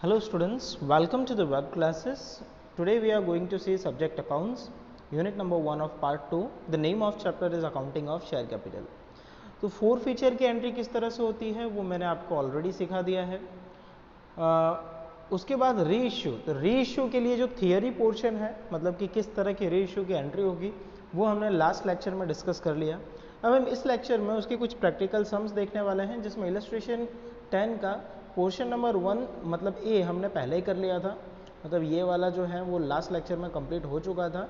Hello students, welcome to the web classes. Today we are going to see subject accounts, unit number 1 of part 2. The name of chapter is accounting of share capital. तो four feature की entry किस तरह से होती है वो मैंने आपको ऑलरेडी सिखा दिया है. उसके बाद री इश्यू, तो री इश्यू के लिए जो थियरी पोर्शन है, मतलब कि किस तरह की री इश्यू की एंट्री होगी, वो हमने लास्ट लेक्चर में डिस्कस कर लिया. अब हम इस लेक्चर में उसके कुछ प्रैक्टिकल सम्स देखने वाले हैं, जिसमें इलस्ट्रेशन 10 का पोर्शन नंबर 1 मतलब ए हमने पहले ही कर लिया था. मतलब ये वाला जो है वो लास्ट लेक्चर में कंप्लीट हो चुका था.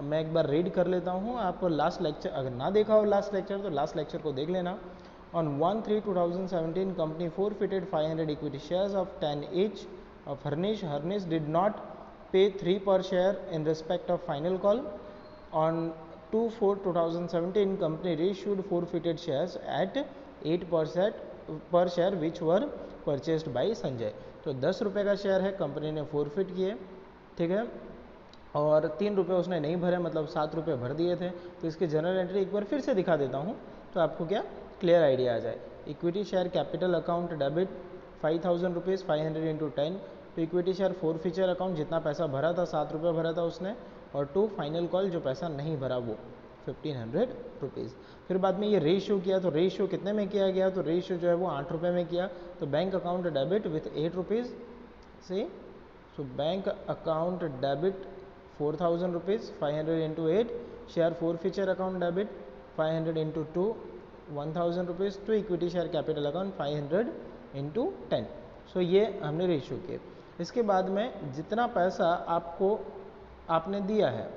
मैं एक बार रीड कर लेता हूँ. आप लास्ट लेक्चर अगर ना देखा हो लास्ट लेक्चर तो लास्ट लेक्चर को देख लेना. On 1/3/2017, company forfeited 500 equity shares of 10 each of Harnish. Harnish did not pay 3 per share in respect of final call. On 2/4/2017, company reissued forfeited shares at 8 per share which were purchased by Sanjay. तो 10 रुपये का share है, company ने forfeit किए, ठीक है, और 3 रुपये उसने नहीं भरे, मतलब 7 रुपये भर दिए थे. तो इसकी जनरल एंट्री एक बार फिर से दिखा देता हूँ तो आपको क्या क्लियर आइडिया आ जाए. Equity share capital account debit 5000 rupees 500 into 10. तो equity share forfeiture account जितना पैसा भरा था 7 रुपये भरा था उसने, और 2 फाइनल कॉल जो पैसा नहीं भरा वो 1500 रुपीज़. फिर बाद में ये रेशियो किया, तो रेशियो कितने में किया गया, तो रेशियो जो है वो 8 रुपये में किया. तो bank account debit with 8 rupees से, so bank account debit 4000 rupees 500 into 8. Share forfeiture account debit 500 into 2 1000 rupees. To equity share capital account 500 into 10. So ये हमने रेशियो किए. इसके बाद में जितना पैसा आपने दिया है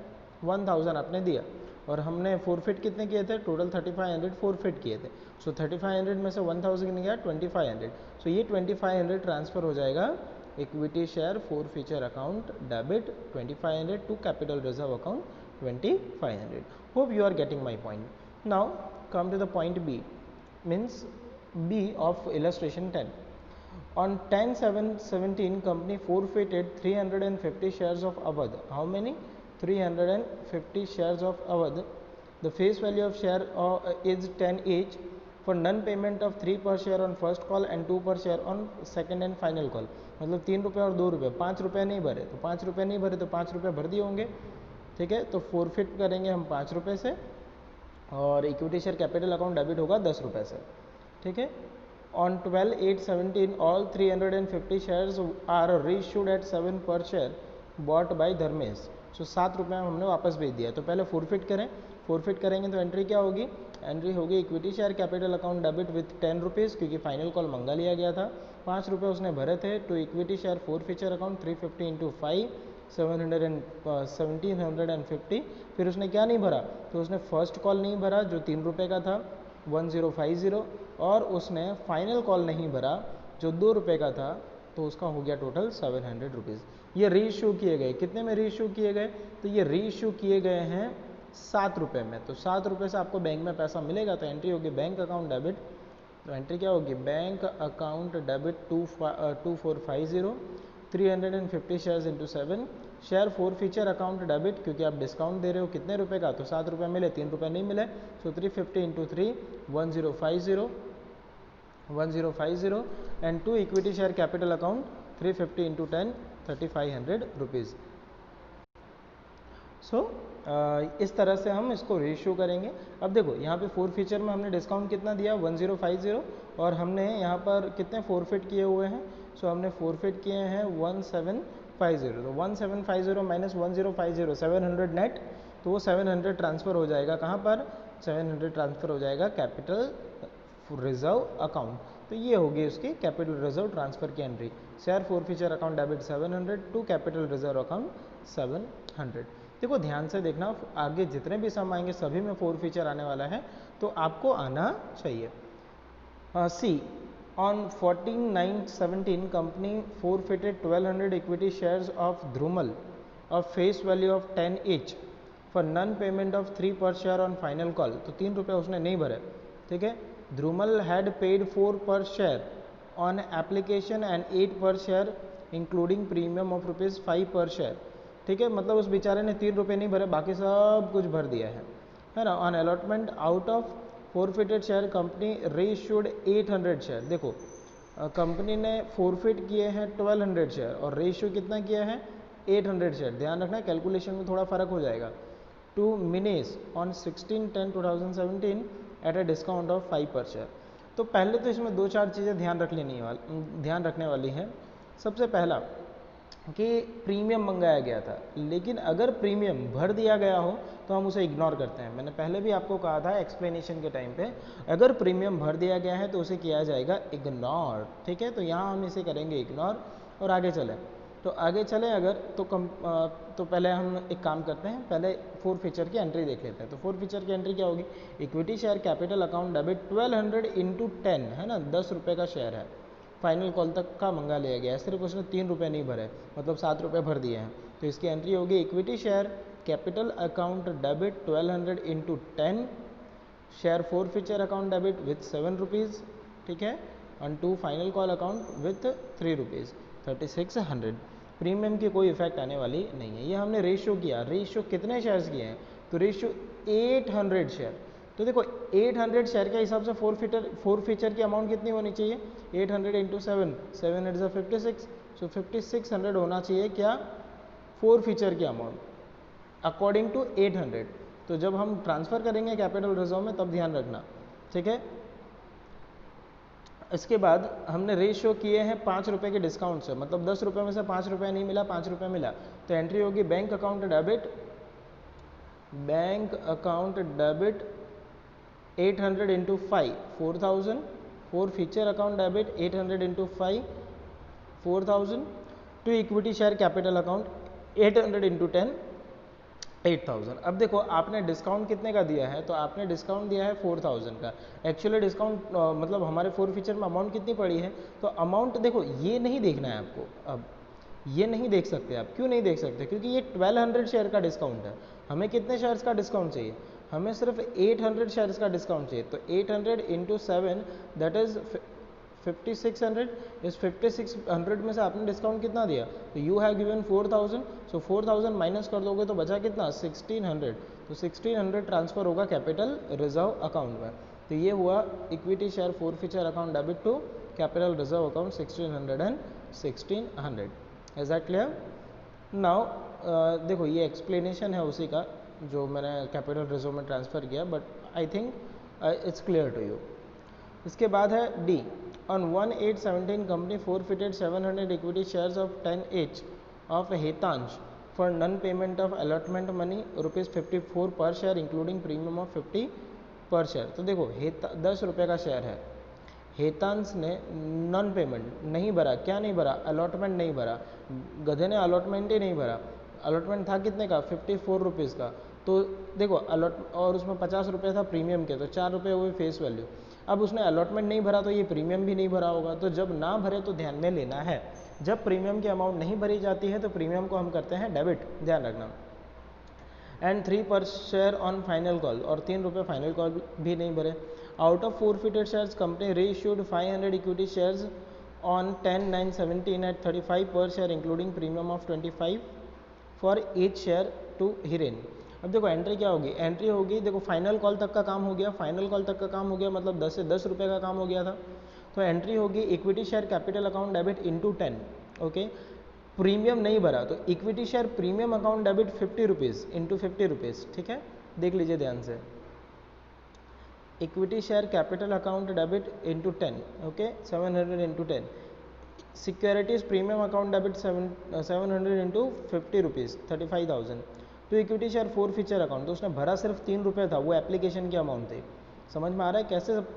1000 आपने दिया, और हमने फोरफिट कितने किए थे, टोटल 3500 फोरफिट किए थे. सो 3500 में से 1000 गया 2500. सो ये 2500 ट्रांसफ़र हो जाएगा equity share forfeiture account debit 2500 to capital reserve account 2500. Hope you are getting my point. Now come to the point B, means B of illustration 10. On 10/7/17, company forfeited 350 shares of Awadh. How many? 350 shares of Awadh. The face value of share is 10 each for non-payment of 3 per share on first call and 2 per share on second and final call. मतलब 3 रुपये और 2 रुपये, 5 रुपये नहीं भरे, तो 5 रुपये नहीं भरे तो 5 रुपये भर दिए होंगे, ठीक है. तो फोरफिट करेंगे हम 5 रुपये से, और equity share capital account debit होगा 10 रुपये से, ठीक है. On 12/8/17 all 350 shares are reissued at 7 per share bought by Dharmesh. So 7 रुपये हमने वापस भेज दिया. तो पहले फोरफिट करें, फोरफिट करेंगे तो एंट्री क्या होगी, एंट्री होगी equity share capital account debit with 10 rupees, क्योंकि फाइनल कॉल मंगा लिया गया था. 5 रुपये उसने भरे थे. To equity share forfeiture account 350 into 5 1750. फिर उसने क्या नहीं भरा, तो उसने फर्स्ट कॉल नहीं भरा जो 3 रुपये का था 1050, और उसने फाइनल कॉल नहीं भरा जो 2 रुपये का था, तो उसका हो गया टोटल 700 रुपीज़. ये री इशू किए गए, कितने में री इशू किए गए, तो ये री इशू किए गए हैं 7 रुपये में. तो 7 रुपये से आपको बैंक में पैसा मिलेगा, तो एंट्री होगी बैंक अकाउंट डेबिट. तो एंट्री क्या होगी, bank account debit 2450 350 shares into 7. Share forfeiture account debit, क्योंकि आप डिस्काउंट दे रहे हो कितने रुपए का, तो 7 रुपये मिले, 3 रुपये नहीं मिले. So 350 into 3 1050 and to equity share capital account 350 into 10 3500 rupees. So इस तरह से हम इसको रेशियो करेंगे. अब देखो यहाँ पे फोर फीचर में हमने डिस्काउंट कितना दिया 1050, और हमने यहाँ पर कितने फोरफिट किए हुए हैं, सो हमने फोरफिट किए हैं 1750. तो 1750 माइनस 1050 700 नेट, तो वो 700 ट्रांसफ़र हो जाएगा कहाँ पर, 700 ट्रांसफ़र हो जाएगा कैपिटल रिजर्व अकाउंट. तो ये होगी उसकी कैपिटल रिजर्व ट्रांसफ़र की entry. Share forfeiture account debit 700 to capital reserve account 700. देखो ध्यान से देखना, आगे जितने भी सम आएंगे सभी में फोर फीचर आने वाला है, तो आपको आना चाहिए. C on 14/9/17 company forfeited 1200 equity shares of Dhrumal of face value of 10 each for non payment of 3 per share on final call. तो 3 रुपये उसने नहीं भरे, ठीक है. ध्रुमल हैड पेड 4 पर शेयर ऑन एप्लीकेशन एंड 8 पर share including premium of ₹5 per share, ठीक है. मतलब उस बेचारे ने 3 रुपये नहीं भरे, बाकी सब कुछ भर दिया है ना. On allotment out of forfeited share company reissued 800 share. देखो कंपनी ने फोरफिट किए हैं 1200 शेयर और रेशियो कितना किया है 800 शेयर। ध्यान रखना कैलकुलेशन में थोड़ा फ़र्क हो जाएगा। टू मिनीस on 16/10/2017 at a discount of 5 per share. तो पहले तो इसमें 2-4 चीज़ें ध्यान रखने वाली हैं। सबसे पहला कि प्रीमियम मंगाया गया था, लेकिन अगर प्रीमियम भर दिया गया हो तो हम उसे इग्नोर करते हैं। मैंने पहले भी आपको कहा था एक्सप्लेनेशन के टाइम पे, अगर प्रीमियम भर दिया गया है तो उसे किया जाएगा इग्नोर। ठीक है, तो यहाँ हम इसे करेंगे इग्नोर और आगे चलें। तो आगे चलें अगर तो पहले हम एक काम करते हैं, पहले फोर फीचर की एंट्री देख लेते हैं। तो फोर फीचर की एंट्री क्या होगी, equity share capital account debit 1200 into 10 है ना, 10 रुपये का शेयर है, फाइनल कॉल तक का मंगा लिया गया है, सिर्फ उसने 3 रुपये नहीं भरे, मतलब 7 रुपये भर दिए हैं। तो इसकी एंट्री होगी equity share capital account debit 1200 into 10 share forfeiture account debit with 7 rupees. ठीक है, on to final call account with 3 rupees 3600। Premium की कोई इफेक्ट आने वाली नहीं है। ये हमने रेशियो किया, रेशियो कितने शेयर्स किए हैं, तो रेशियो 800 शेयर। तो देखो 800 शेयर के हिसाब से फोर फीचर की अमाउंट कितनी होनी चाहिए, 800 इंटू 7, 7 इज 56, सो 5600 होना चाहिए क्या फोर फीचर की अमाउंट अकॉर्डिंग टू 800। तो जब हम ट्रांसफ़र करेंगे कैपिटल रिजर्व में तब ध्यान रखना। ठीक है, इसके बाद हमने रेशियो किए हैं 5 रुपये के डिस्काउंट से, मतलब 10 रुपये में से 5 रुपये नहीं मिला, 5 रुपये मिला। तो एंट्री होगी bank account debit 800 into 5 4000, forfeiture account debit 800 into 5 4000 to equity share capital account 800 into 10 8000। अब देखो आपने डिस्काउंट कितने का दिया है, तो आपने डिस्काउंट दिया है 4000 का। एक्चुअली डिस्काउंट मतलब हमारे फोर फीचर में अमाउंट कितनी पड़ी है, तो अमाउंट देखो ये नहीं देखना है आपको। अब ये नहीं देख सकते आप, क्यों नहीं देख सकते, क्योंकि ये 1200 शेयर का डिस्काउंट है। हमें कितने शेयर्स का डिस्काउंट चाहिए, हमें सिर्फ 800 शेयर्स का डिस्काउंट चाहिए। तो 800 इंटू 7 दैट इज 5600। इस 5600 में से आपने डिस्काउंट कितना दिया, तो you have given 4000, so 4000 minus कर दोगे तो बचा कितना 1600। तो 1600 ट्रांसफर होगा कैपिटल रिजर्व अकाउंट में। तो ये हुआ equity share forfeiture account debit to capital reserve account 1600 and 1600। Is that clear. Now देखो ये एक्सप्लेनेशन है उसी का जो मैंने कैपिटल रिजर्व में ट्रांसफ़र किया, but I think it's clear to you. इसके बाद है D, on 1/8/17 company forfeited 700 equity shares of 10 each of Hetansh for non payment of allotment money ₹54 per share including premium of 50 पर शेयर। तो देखो 10 रुपये का शेयर है, हेतांश ने नॉन पेमेंट नहीं भरा, क्या नहीं भरा, अलॉटमेंट नहीं भरा, गधे ने अलॉटमेंट ही नहीं भरा। अलॉटमेंट था कितने का 54 रुपीज़ का। तो देखो और उसमें 50 रुपये था प्रीमियम के, तो 4 रुपये हुए फेस वैल्यू। अब उसने अलॉटमेंट नहीं भरा तो ये प्रीमियम भी नहीं भरा होगा। तो जब ना भरे तो ध्यान में लेना है, जब प्रीमियम की अमाउंट नहीं भरी जाती है तो प्रीमियम को हम करते हैं डेबिट, ध्यान रखना। And 3 per share on final call, और 3 रुपये फाइनल कॉल भी नहीं भरे। Out of forfeited shares company reissued 500 equity shares on 10/9/17 at 35 per share including premium of 25 for each share to Hiren. अब देखो एंट्री क्या होगी, एंट्री होगी देखो फाइनल कॉल तक का काम हो गया, फाइनल कॉल तक का काम हो गया मतलब 10 से 10 रुपये का काम हो गया था। तो एंट्री होगी equity share capital account debit into 10। Okay, premium नहीं भरा तो equity share premium account debit 50 rupees into 50 rupees. ठीक है, देख लीजिए ध्यान से, equity share capital account debit into 10। Okay, 700 into 10। Securities premium account debit 700 into 50 rupees 35,000। तो equity share forfeiture account, तो उसने भरा सिर्फ 3 रुपये था, वो एप्लीकेशन की अमाउंट थी। समझ में आ रहा है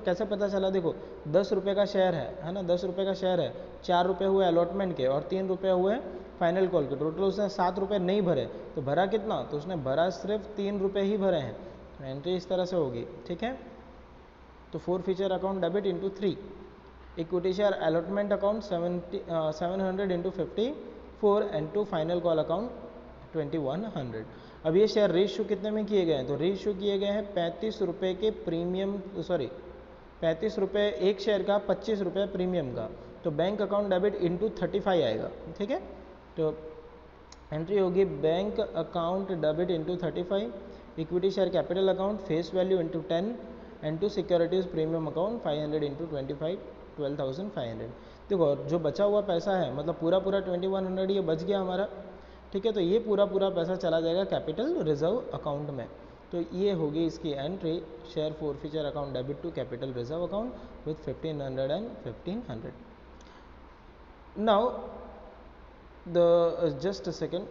कैसे पता चला, देखो 10 रुपये का शेयर है ना, 10 रुपये का शेयर है, 4 रुपये हुए अलॉटमेंट के और 3 रुपये हुए फाइनल कॉल के, टोटल उसने 7 रुपये नहीं भरे। तो भरा कितना, तो उसने भरा सिर्फ 3 रुपये ही भरे हैं। तो एंट्री इस तरह से होगी। ठीक है, तो forfeiture account debit into 3, equity share allotment account 700 into 54 and to final call account 2100। अब ये शेयर रेशियो कितने में किए गए हैं, तो रेशियो किए गए हैं 35 रुपये के प्रीमियम, 35 रुपये एक शेयर का, 25 रुपये प्रीमियम का। तो बैंक अकाउंट डेबिट इंटू 35 आएगा। ठीक है, तो एंट्री होगी bank account debit into 35, equity share capital account face value into 10 and to securities premium account 500 into 25 12,500। देखो जो बचा हुआ पैसा है मतलब पूरा 2100 ये बच गया हमारा, ठीक है, तो ये पूरा पैसा चला जाएगा कैपिटल रिजर्व अकाउंट में। तो ये होगी इसकी entry, share forfeiture account debit to capital reserve account with 1500 and 1500। Now the just a second,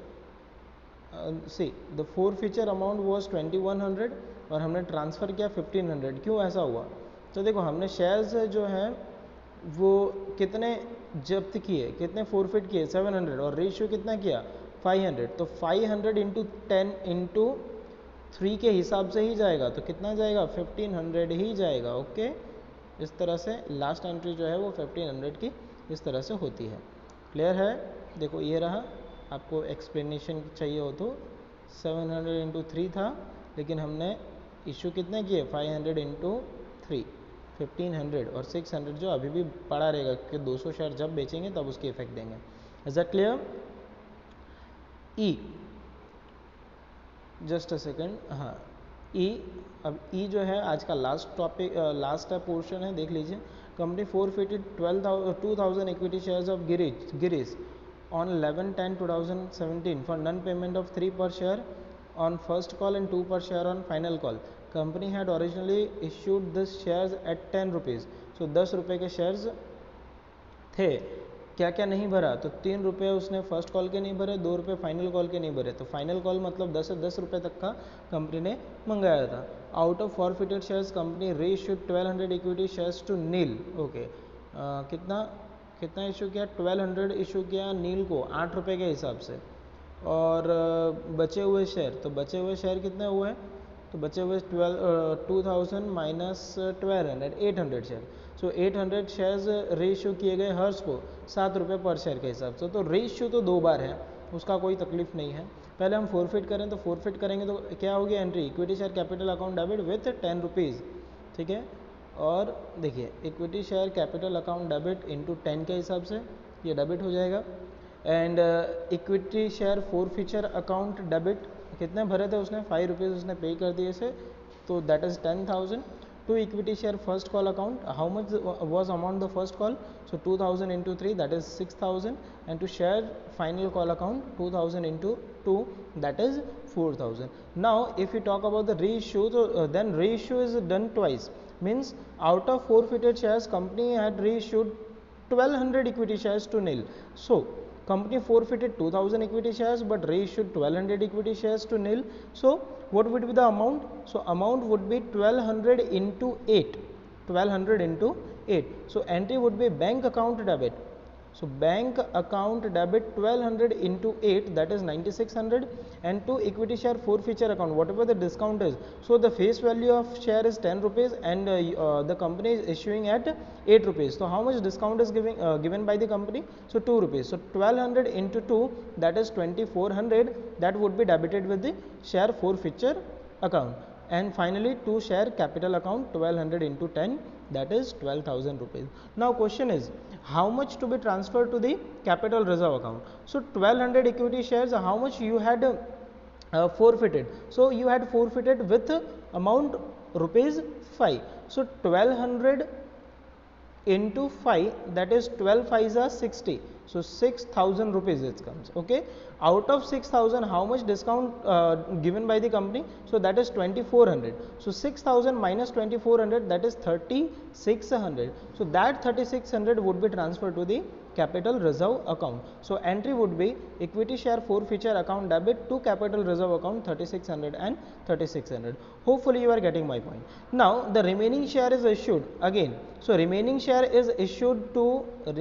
see the forfeiture amount was 2100 और हमने ट्रांसफ़र किया 1500। क्यों ऐसा हुआ? तो देखो हमने शेयर्स जो हैं वो कितने जब्त किए, कितने फोरफिट किए 700 और रेशियो कितना किया 500। तो 500 इंटू 10 इंटू 3 के हिसाब से ही जाएगा, तो कितना जाएगा 1500 ही जाएगा। ओके, इस तरह से लास्ट एंट्री जो है वो 1500 की इस तरह से होती है। क्लियर है? देखो ये रहा, आपको एक्सप्लेनेशन चाहिए हो तो 700 इंटू 3 था, लेकिन हमने इशू कितने किए 500 इंटू 3 1500 और 600 जो अभी भी पड़ा रहेगा क्योंकि 200 शेयर जब बेचेंगे तब उसकी इफेक्ट देंगे। Is that clear? E, just a second, हाँ ई, अब ई जो है आज का लास्ट टॉपिक, लास्ट पोर्शन है, देख लीजिए। Company forfeited 2000 equity shares of Girish on 11/10/2017 for non-payment of 3 per share on first call and 2 per share on final call. Company had originally issued this shares at 10 rupees. So 10 रुपये के shares थे, क्या क्या नहीं भरा? तो 3 रुपये उसने फर्स्ट कॉल के नहीं भरे, 2 रुपये फाइनल कॉल के नहीं भरे। तो फाइनल कॉल मतलब 10 से 10 रुपये तक का कंपनी ने मंगाया था। Out of forfeited shares company reissued 1200 equity shares to Neel. Okay, कितना इशू किया? 1200 इशू किया नील को 8 रुपये के हिसाब से। और बचे हुए शेयर, तो बचे हुए शेयर कितने हुए? तो बचे हुए 2000 माइनस 1200 800 शेयर। सो 800 शेयर्स रीइश्यू किए गए हर्ष को 7 रुपये पर शेयर के हिसाब से। तो रीइश्यू तो 2 बार है, उसका कोई तकलीफ नहीं है। पहले हम फोरफिट करें, तो फोरफिट करेंगे तो क्या होगी entry? Equity share capital account debit with 10 rupees, ठीक है। और देखिए equity share capital account debit into 10 के हिसाब से ये डेबिट हो जाएगा। And equity share forfeiture account debit कितने भरे थे उसने? 5 रुपीज़ उसने पे कर दिए से, तो that is 10,000। To equity share first call account, how much was amount the first call? So 2000 into 3 that is 6000। And to share final call account 2000 into 2 that is 4000। Now if you talk about the reissue, तो then reissue is done twice, means out of forfeited shares company had reissued 1200 equity shares to nil. So company forfeited 2000 equity shares but reissued 1200 equity shares to nil. So what would be the amount? So amount would be 1200 into 8, 1200 into 8. So entry would be bank account debit. So bank account debit 1200 into 8 that is 9600, and to equity share forfeiture account whatever the discount is. So the face value of share is 10 rupees and the company is issuing at 8 rupees. So how much discount is given by the company? So 2 rupees. So 1200 into 2 that is 2400, that would be debited with the share forfeiture account. And finally to share capital account 1200 into 10 that is 12,000 rupees. Now question is how much to be transferred to the capital reserve account? So 1200 equity shares, how much you had forfeited? So you had forfeited with amount rupees 5. So 1200 into 5 that is 12 5s are 60. So 6000 rupees it comes. Okay, out of 6000 how much discount given by the company? So that is 2400. So 6000 minus 2400 that is 3600. So that 3600 would be transferred to the capital reserve account. So entry would be equity share forfeiture account debit to capital reserve account 3600 and 3600. Hopefully you are getting my point. Now the remaining share is issued again. So remaining share is issued to,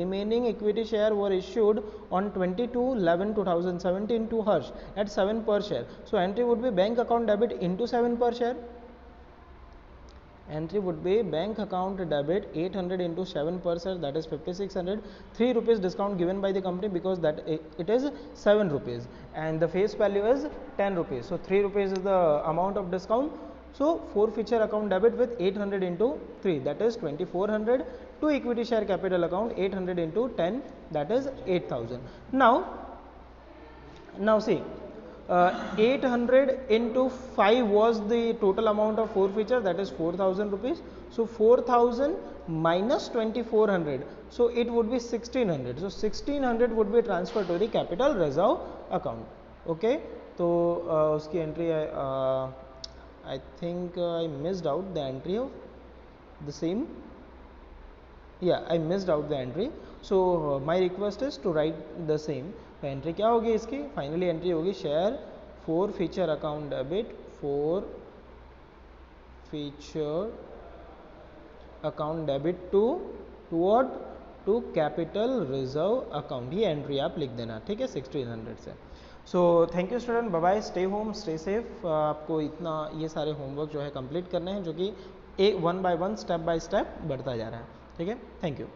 remaining equity share were issued on 22/11/2017 to Harsh at 7 per share. So entry would be bank account debit into 7 per share. Entry would be bank account debit 800 into 7 per share that is 5600. 3 rupees discount given by the company because that it is 7 rupees and the face value is 10 rupees. So 3 rupees is the amount of discount. So forfeiture account debit with 800 into 3 that is 2400. To equity share capital account 800 into 10 that is 8000. Now see 800 into 5 was the total amount of forfeiture that is 4000 rupees. So 4000 minus 2400, so it would be 1600. So 1600 would be transferred to the capital reserve account. Okay, तो उसकी entry I think I missed out the entry of the same. Yeah, I missed out the entry. So my request is to write the same. तो entry क्या होगी इसकी? Finally entry होगी share forfeiture account debit, forfeiture account debit to what, to capital reserve account. ये entry आप लिख देना, ठीक है, 1600 से. So thank you student, bye bye, stay home, stay safe. आपको इतना ये सारे होमवर्क जो है कंप्लीट करने हैं, जो कि 1 by 1 स्टेप बाय स्टेप बढ़ता जा रहा है. ठीक है, थैंक यू.